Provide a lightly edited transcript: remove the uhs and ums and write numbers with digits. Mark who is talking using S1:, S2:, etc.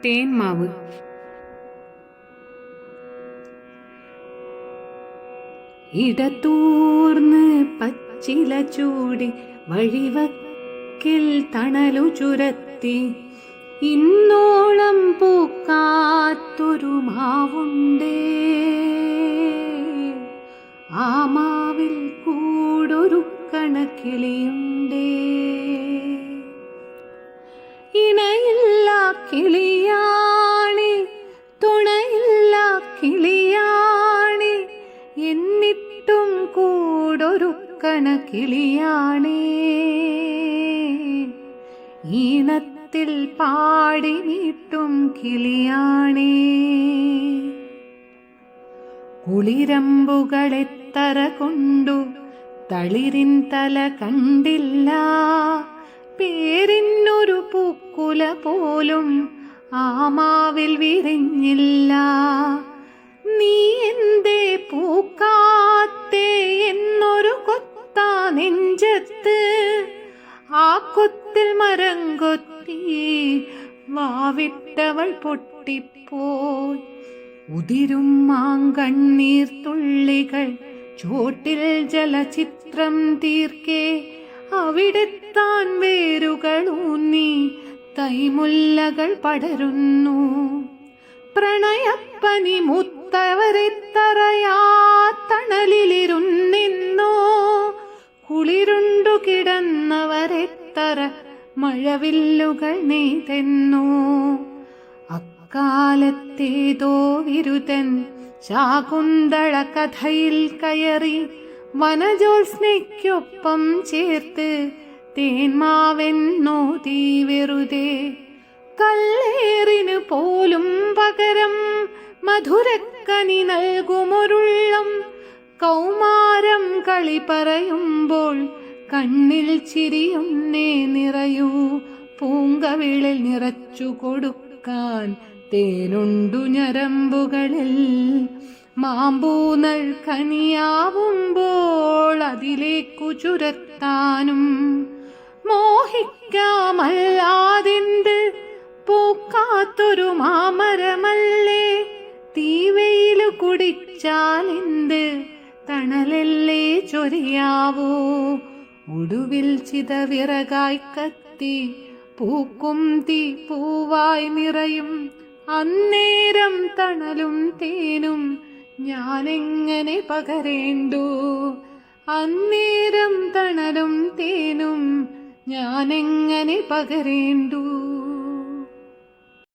S1: തേന്മാവ്. ഇടതൂർന്ന് പച്ചില ചൂടി വഴിവക്കിൽ തണലു ചുരത്തി ഇന്നോളം പൂക്കാത്തൊരു മാവുണ്ടേ. ആ മാവിൽ കൂടൊരു കണക്കിളിയുണ്ടേ. ഇണയില്ല കിളിയാണി, തുണയില്ല കിളിയാണി, എന്നിട്ടും കൂടൊരു കണക്കിളിയാണേ. ഈണത്തിൽ പാടി നീട്ടും കിളിയാണേ. കുളിരമ്പുകളെത്തറ കൊണ്ടു തളിരിൻ തല കണ്ടില്ല. പേരിന്നൊരു പൂക്കുല പോലും ആ മാവിൽ വിരിഞ്ഞില്ല. നീ എന്തേ പൂക്കാത്തേ എന്നൊരു കൊത്താ നെഞ്ചത്ത്. ആ കൊത്തിൽ മരം കൊത്തി വാവിട്ടവൾ പൊട്ടിപ്പോയി. ഉതിരും മാങ്കണ്ണീർ തുള്ളികൾ ചോട്ടിൽ ജലചിത്രം തീർക്കേ. അവിടെ താൻ വേരുകൾ ഊന്നി തൈമുല്ലകൾ പടരുന്നു. പ്രണയപ്പനി മുത്തവരെത്തറയാ തണലിലിരുന്നെന്നോ. കുളിരുണ്ടു കിടന്നവരെത്തറ മഴവില്ലുകൾ നെയ്തെന്നോ. അക്കാലത്തേതോ വിരുതൻ ശാകുന്തള കഥയിൽ കയറി വനജോത്സ്നയ്ക്കൊപ്പം ചേർത്ത് തേന്മാവെന്നോതി വെറുതെ. കല്ലേറിന് പോലും പകരം മധുരക്കനി നൽകുമൊരുള്ളം. കൗമാരം കളി പറയുമ്പോൾ കണ്ണിൽ ചിരിയൊന്നേ നിറയൂ. പൂങ്കവിളിൽ നിറച്ചു കൊടുക്കാൻ തേനുണ്ടു ഞരമ്പുകളിൽ. മാമ്പൂനൽ കനിയാവുമ്പോൾ അതിലേക്കു ചുരത്താനും മോഹിക്കാമല്ലാതെന്ത് പൂക്കാത്തൊരു മാമരമല്ലേ. തീവെയില് കുടിച്ചാലെന്ത് തണലല്ലേ ചൊരിയാവോ. ഒടുവിൽ ചിതവിറകായി കത്തി പൂക്കും തീ പൂവായി നിറയും. അന്നേരം തണലും തേനും ഞാനെങ്ങനെ പകരേണ്ടു. അന്നേരം തണലും തേനും ഞാനെങ്ങനെ പകരേണ്ടു.